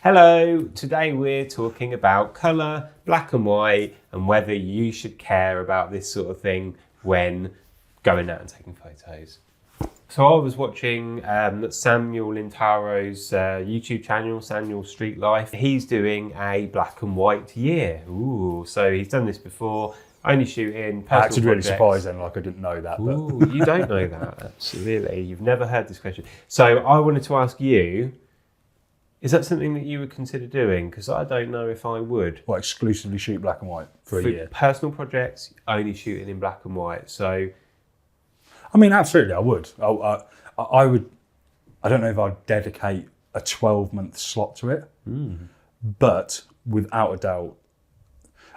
Hello, today we're talking about colour, black and white, and whether you should care about this sort of thing when going out and taking photos. So I was watching Samuel Lintaro's YouTube channel, Samuel Street Life. He's doing a black and white year. Ooh, so he's done this before, only shooting personal That's really projects. surprising, like I didn't know that. But. Ooh, you don't know that, absolutely. You've never heard this question. So I wanted to ask you, is that something that you would consider doing? Because I don't know if I would. What, exclusively shoot black and white for a year? Personal projects, only shooting in black and white. So, I mean, absolutely, I would. I would. I don't know if I'd dedicate a 12-month slot to it, but without a doubt,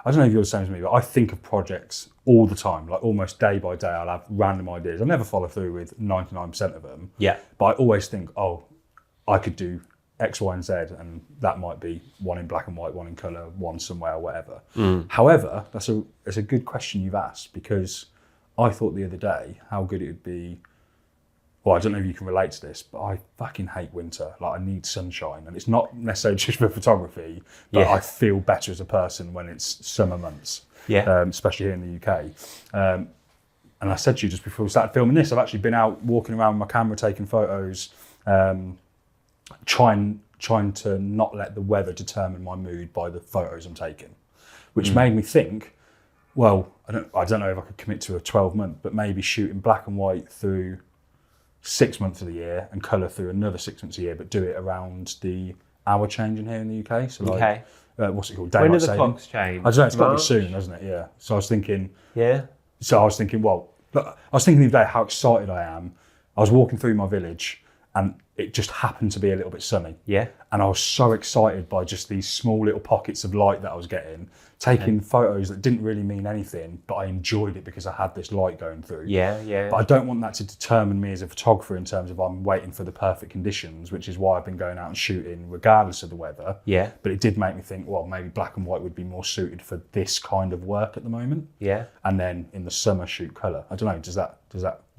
I don't know if you're the same as me, but I think of projects all the time, like almost day by day. I'll have random ideas. I never follow through with 99% of them. yeah. But I always think, oh, I could do X, Y, and Z, and that might be one in black and white, one in colour, one somewhere, whatever. However, that's a good question you've asked, because I thought the other day how good it would be. Well, I don't know if you can relate to this, but I fucking hate winter. Like, I need sunshine, and it's not necessarily just for photography, but I feel better as a person when it's summer months, especially here in the UK. And I said to you just before we started filming this, I've actually been out walking around with my camera, taking photos, trying to not let the weather determine my mood by the photos I'm taking, which made me think, well, I don't know if I could commit to a 12-month, but maybe shooting black and white through 6 months of the year and colour through another 6 months a year, but do it around the hour changing here in the UK. So like, what's it called? When do the clocks change? I don't know, it's got to be soon, hasn't it? Yeah. So I was thinking, well, look, I was thinking the other day how excited I am. I was walking through my village and it just happened to be a little bit sunny. Yeah. And I was so excited by just these small little pockets of light that I was getting, taking photos that didn't really mean anything, but I enjoyed it because I had this light going through. Yeah. But I don't want that to determine me as a photographer in terms of I'm waiting for the perfect conditions, which is why I've been going out and shooting regardless of the weather. Yeah. But it did make me think, well, maybe black and white would be more suited for this kind of work at the moment. Yeah. And then in the summer shoot colour. I don't know, does that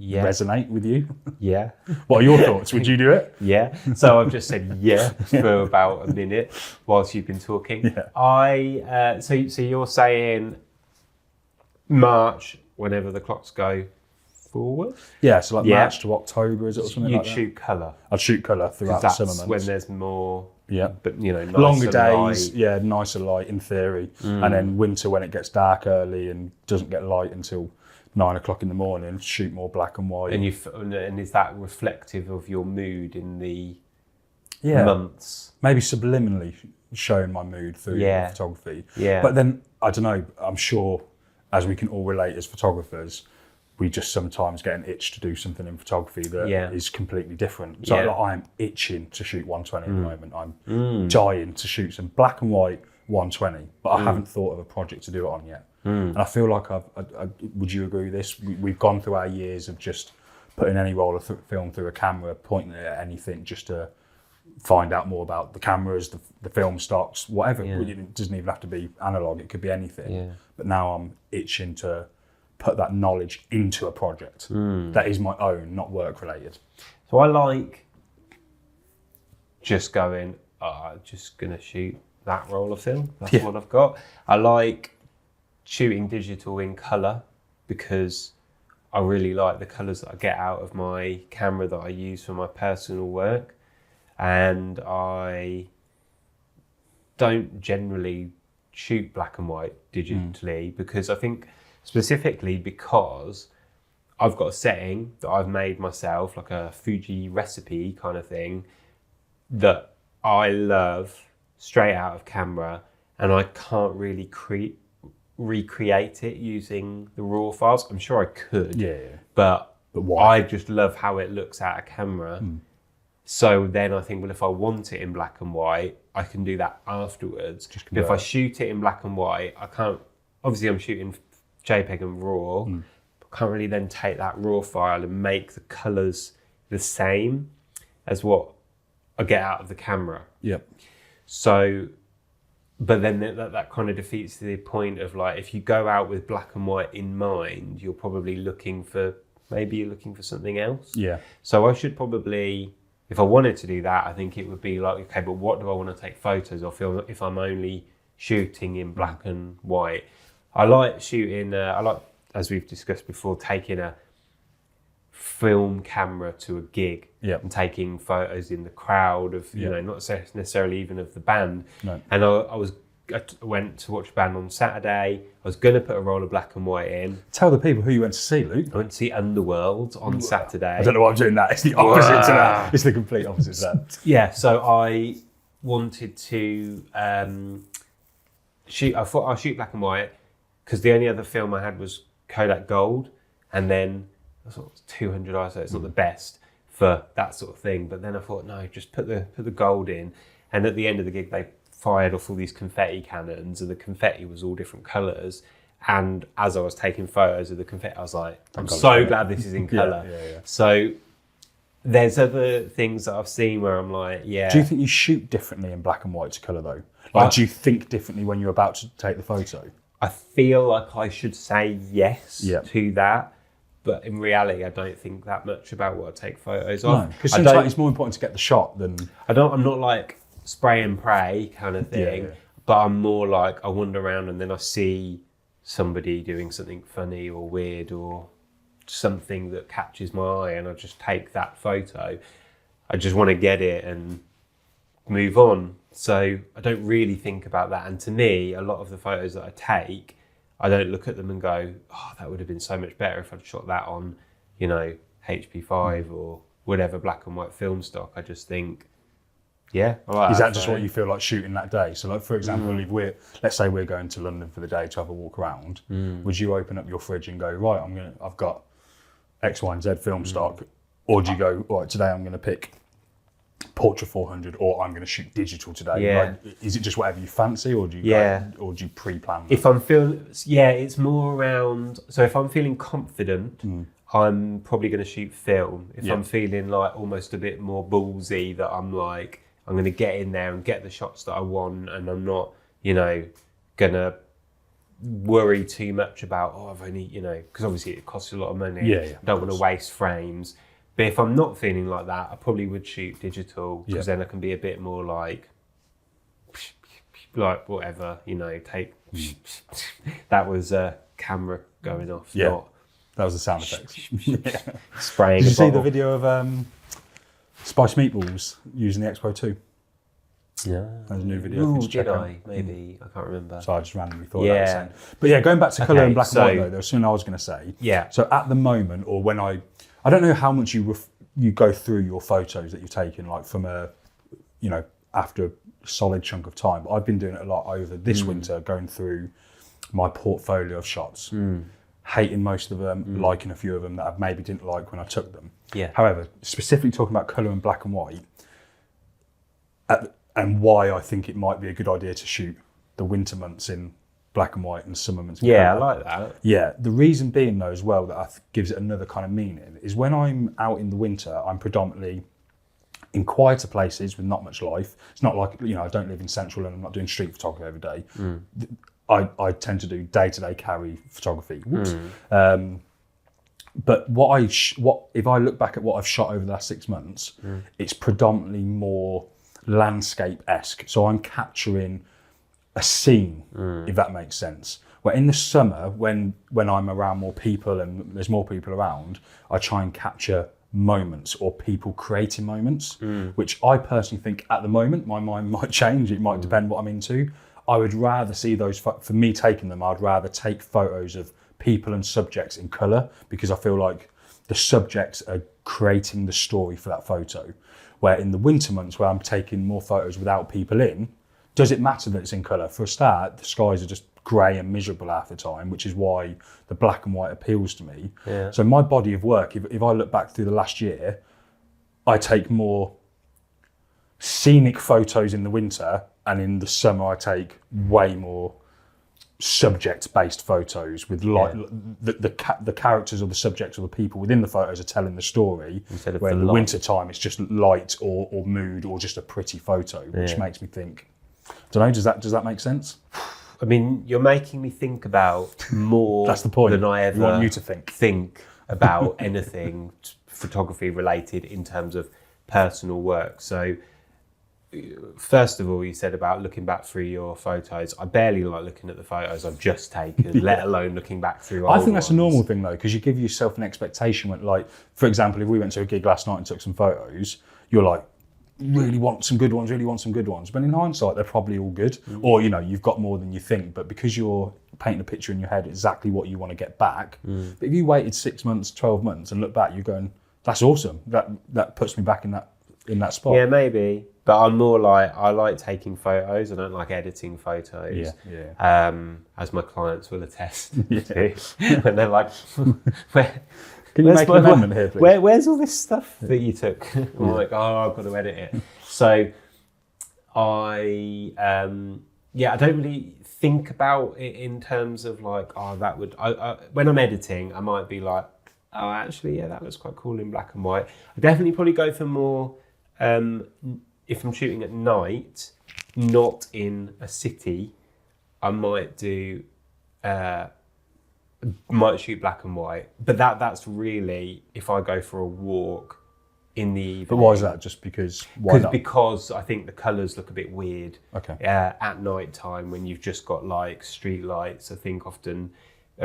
resonate with you? Yeah. What are your thoughts? Would you do it? Yeah. So I've just said for about a minute whilst you've been talking. Yeah. So you're saying March, whenever the clocks go forward? Yeah, so like March to October, is it, or something like that? You'd shoot colour. I'd shoot colour throughout the summer months. When there's more, but nicer longer days, light. Nicer light in theory. And then winter when it gets dark early and doesn't get light until 9 o'clock in the morning, shoot more black and white. And is that reflective of your mood in the months? Maybe subliminally showing my mood through photography. Yeah. But then, I don't know, I'm sure, as we can all relate as photographers, we just sometimes get an itch to do something in photography that is completely different. So like, I'm itching to shoot 120 at the moment. I'm dying to shoot some black and white 120, but I haven't thought of a project to do it on yet. And I feel like would you agree with this? We've gone through our years of just putting any roll of film through a camera, pointing it at anything just to find out more about the cameras, the film stocks, whatever. It doesn't even have to be analog, it could be anything. Yeah. But now I'm itching to put that knowledge into a project that is my own, not work related. So I like just going, I'm just going to shoot that roll of film. That's what I've got. I like shooting digital in colour because I really like the colours that I get out of my camera that I use for my personal work. And I don't generally shoot black and white digitally because I think specifically because I've got a setting that I've made myself, like a Fuji recipe kind of thing, that I love straight out of camera, and I can't really recreate it using the raw files. I'm sure I could, but why? I just love how it looks out of camera. So then I think, well, if I want it in black and white, I can do that afterwards. If I shoot it in black and white, I can't, obviously I'm shooting JPEG and RAW, but I can't really then take that RAW file and make the colours the same as what I get out of the camera. So, but then that kind of defeats the point of, like, if you go out with black and white in mind, you're probably looking for something else. So I should probably if I wanted to do that, I think it would be like, okay, but what do I want to take photos of if I'm only shooting in black and white? I like shooting, as we've discussed before, taking a film camera to a gig and taking photos in the crowd of, you know, not necessarily even of the band. No. And I went to watch a band on Saturday. I was going to put a roll of black and white in. Tell the people who you went to see, Luke. I went to see Underworld on Saturday. I don't know why I'm doing that. It's the opposite to that. It's the complete opposite to that. Yeah, so I wanted to shoot. I thought I'll shoot black and white because the only other film I had was Kodak Gold, and then I thought it was 200 ISO. It's not the best for that sort of thing. But then I thought, no, just put the gold in. And at the end of the gig, they fired off all these confetti cannons, and the confetti was all different colours. And as I was taking photos of the confetti, I was like, I'm so glad this is in colour. Yeah. So there's other things that I've seen where I'm like, yeah. Do you think you shoot differently in black and white to colour though? Like, do you think differently when you're about to take the photo? I feel like I should say yes to that. But in reality, I don't think that much about what I take photos of. No, because sometimes it's more important to get the shot than... I'm not like spray and pray kind of thing, but I'm more like I wander around and then I see somebody doing something funny or weird or something that catches my eye and I just take that photo. I just want to get it and move on. So I don't really think about that. And to me, a lot of the photos that I take, I don't look at them and go, oh, that would have been so much better if I'd shot that on, you know, HP5 or whatever black and white film stock. I just think, yeah. Is that just what you feel like shooting that day? So like, for example, if let's say we're going to London for the day to have a walk around, would you open up your fridge and go, right, I've got X, Y, and Z film stock, or do you go, right, today I'm going to pick Portrait 400, or I'm going to shoot digital today? Yeah. Like, is it just whatever you fancy, or do you go, or do you pre-plan that? If I'm feeling, it's more around. So if I'm feeling confident, I'm probably going to shoot film. If I'm feeling like almost a bit more ballsy, that I'm like, I'm going to get in there and get the shots that I want, and I'm not, you know, going to worry too much about, I've only, you know, because obviously it costs a lot of money. I don't want to waste frames. But if I'm not feeling like that, I probably would shoot digital, because then I can be a bit more like whatever, you know, take. That was a camera going off. Not that was the sound effects. Spraying. Did you see the video of Spice Meatballs using the Expo 2? Yeah. There's a new video. Ooh, did I? Maybe. I can't remember. So I just randomly thought that was saying. But yeah, going back to colour and black and white though, there was something I was going to say. Yeah. So at the moment, or when I don't know how much you go through your photos that you've taken, like from after a solid chunk of time. But I've been doing it a lot over this winter, going through my portfolio of shots, hating most of them, liking a few of them that I maybe didn't like when I took them. Yeah. However, specifically talking about colour and black and white, and why I think it might be a good idea to shoot the winter months in black and white and summer months in colour. I like that. Yeah, the reason being though as well that gives it another kind of meaning is when I'm out in the winter, I'm predominantly in quieter places with not much life. It's not like, you know, I don't live in central and I'm not doing street photography every day. I tend to do day-to-day carry photography. But what if I look back at what I've shot over the last 6 months, it's predominantly more landscape-esque. So I'm capturing a scene, if that makes sense. Where in the summer, when I'm around more people and there's more people around, I try and capture moments or people creating moments, which I personally think at the moment, my mind might change. It might depend what I'm into. I would rather see those, for me taking them, I'd rather take photos of people and subjects in colour, because I feel like the subjects are creating the story for that photo. Where in the winter months, where I'm taking more photos without people in, does it matter that it's in colour? For a start, the skies are just grey and miserable half the time, which is why the black and white appeals to me. Yeah. So my body of work, if I look back through the last year, I take more scenic photos in the winter, and in the summer I take way more subject-based photos with the characters or the subjects or the people within the photos are telling the story. Instead of where in the winter time it's just light or mood or just a pretty photo, which makes me think. I don't know. Does that make sense? I mean, you're making me think about more That's the point. than I ever want you to think about anything photography related in terms of personal work. So first of all, you said about looking back through your photos. I barely like looking at the photos I've just taken, let alone looking back through old I think that's ones. a normal thing though, because you give yourself an expectation when, like, for example, if we went to a gig last night and took some photos, you're like, really want some good ones, really want some good ones. But in hindsight, they're probably all good. Or, you know, you've got more than you think, but because you're painting a picture in your head exactly what you want to get back. But if you waited 6 months, 12 months and look back, you're going, that's awesome. That puts me back in that spot. Yeah, maybe. But I'm more like, I like taking photos. I don't like editing photos. Yeah. As my clients will attest to. When they're like, Can you make an amendment here, please? Where's all this stuff that you took? I'm like, oh, I've got to edit it. So I don't really think about it in terms of like, oh, that would, when I'm editing, I might be like, oh, actually, yeah, that looks quite cool in black and white. I definitely probably go for more, if I'm shooting at night, not in a city, I might do, might shoot black and white. But that's really if I go for a walk in the evening. But why is that? Just because? Why not? Because I think the colours look a bit weird. Okay. At night time when you've just got like street lights, I think often,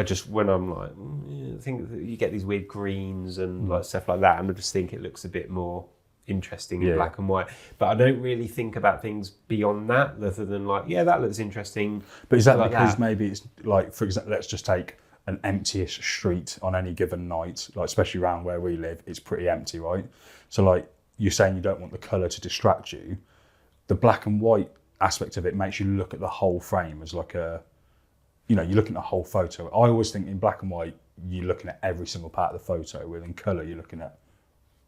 just when I'm like, I think you get these weird greens and like stuff like that, and I just think it looks a bit more interesting in black and white. But I don't really think about things beyond that, other than like, yeah, that looks interesting. But is that like because maybe it's like, for example, let's just take an empty-ish street on any given night, like especially around where we live, it's pretty empty, right? So like you're saying you don't want the colour to distract you. The black and white aspect of it makes you look at the whole frame as like a, you know, you're looking at the whole photo. I always think in black and white, you're looking at every single part of the photo, where in colour, you're looking at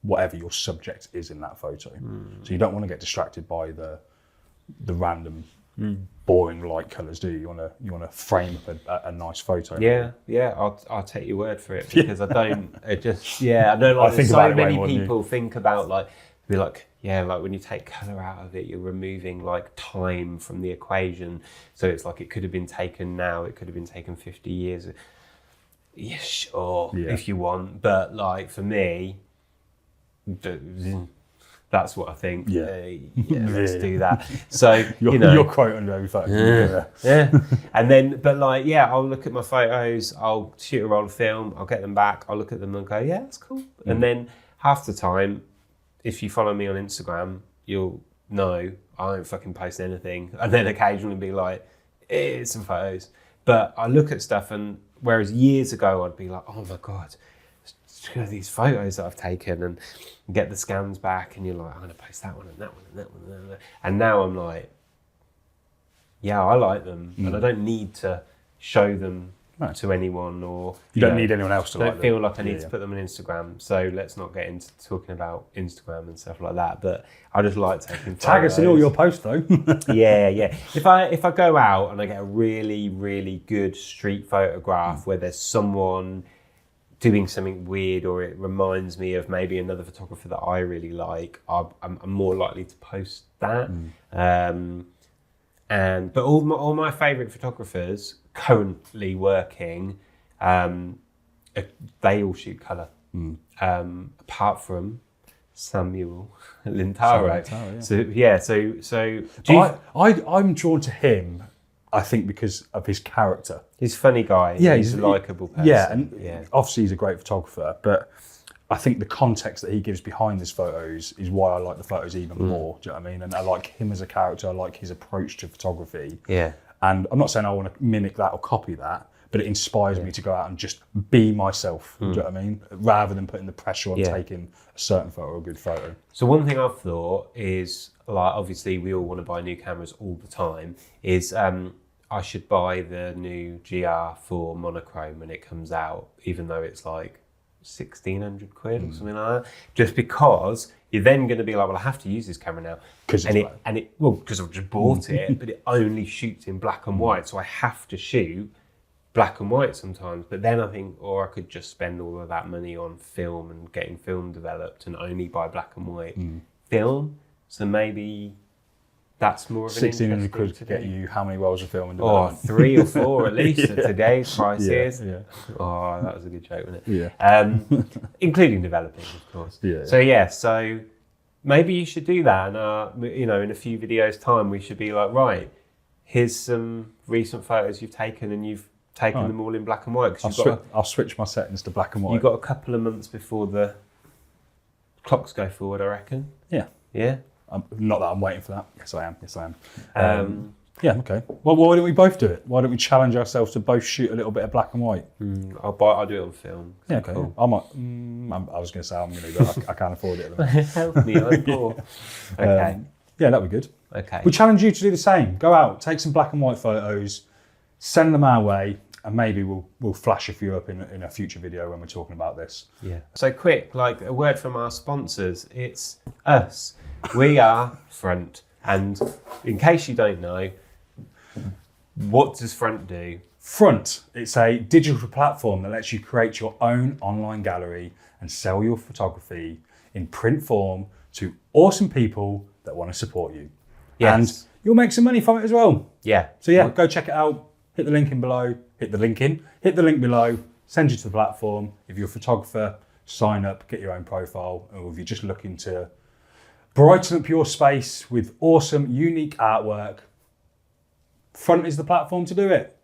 whatever your subject is in that photo. So you don't want to get distracted by the random boring light colours, do you? You want to frame up a nice photo. Yeah, I'll take your word for it, because I don't. I don't like. There's so many people think about like, be like, yeah, like when you take colour out of it, you're removing like time from the equation. So it's like it could have been taken now, it could have been taken 50 years. Yeah, sure, if you want, but like for me, that's what I think. Let's do that. So you're quote under every photo. And then, but like, I'll look at my photos. I'll shoot a roll of film. I'll get them back. I'll look at them and go, yeah, that's cool. And then half the time, if you follow me on Instagram, you'll know I don't fucking post anything. And then occasionally be like, here's some photos. But I look at stuff, and whereas years ago I'd be like, oh my God, look at these photos that I've taken, and get the scans back, and you're like, I'm going to post that one and that one and that one and that one. And now I'm like, yeah, I like them, and I don't need to show them to anyone, or you don't need anyone else to like them. I don't feel like I need to put them on Instagram, so let's not get into talking about Instagram and stuff like that. But I just like taking photos. Tag us in all your posts though. yeah. If I go out and I get a really, really good street photograph where there's someone doing something weird, or it reminds me of maybe another photographer that I really like, I'm more likely to post that. But all my favourite photographers currently working, they all shoot colour. Apart from Samuel Lintaro. I'm drawn to him, I think, because of his character. He's a funny guy. Yeah, he's a likeable person. Yeah, and obviously he's a great photographer, but I think the context that he gives behind his photos is why I like the photos even more. Do you know what I mean? And I like him as a character. I like his approach to photography. Yeah. And I'm not saying I want to mimic that or copy that, but it inspires me to go out and just be myself. Do you know what I mean? Rather than putting the pressure on taking a certain photo or a good photo. So one thing I've thought is, like, obviously we all want to buy new cameras all the time, is I should buy the new GR4 monochrome when it comes out, even though it's like 1,600 quid or something like that, just because you're then going to be like, well, I have to use this camera now, because I've just bought it, but it only shoots in black and white, so I have to shoot black and white sometimes. But then I think, or I could just spend all of that money on film and getting film developed and only buy black and white film. So maybe that's more of an 1,600 quid to get you how many rolls of film in development? 3 or 4 at least at today's prices. Oh, that was a good joke, wasn't it? Yeah. Including developing, of course. Yeah. So maybe you should do that. And in a few videos' time, we should be like, right, here's some recent photos you've taken, and you've taken them all in black and white. I'll switch my settings to black and white. You've got a couple of months before the clocks go forward, I reckon. Yeah. Yeah. Not that I'm waiting for that. Yes, I am. Yeah, okay. Well, why don't we both do it? Why don't we challenge ourselves to both shoot a little bit of black and white? I'll do it on film. Yeah, okay. Cool. I might. I was going to say I'm going to, but I can't afford it at the moment. Help me, I'm poor. Okay. Yeah, that'd be good. Okay. We challenge you to do the same. Go out, take some black and white photos, send them our way, and maybe we'll flash a few up in a future video when we're talking about this. Yeah. So quick, like a word from our sponsors. It's us. We are Front, and in case you don't know, what does Front do? Front, it's a digital platform that lets you create your own online gallery and sell your photography in print form to awesome people that want to support you. Yes. And you'll make some money from it as well. Yeah. So yeah, go check it out. Hit the link below. Hit the link below. Send you to the platform. If you're a photographer, sign up, get your own profile. Or if you're just looking to brighten up your space with awesome, unique artwork, Front is the platform to do it.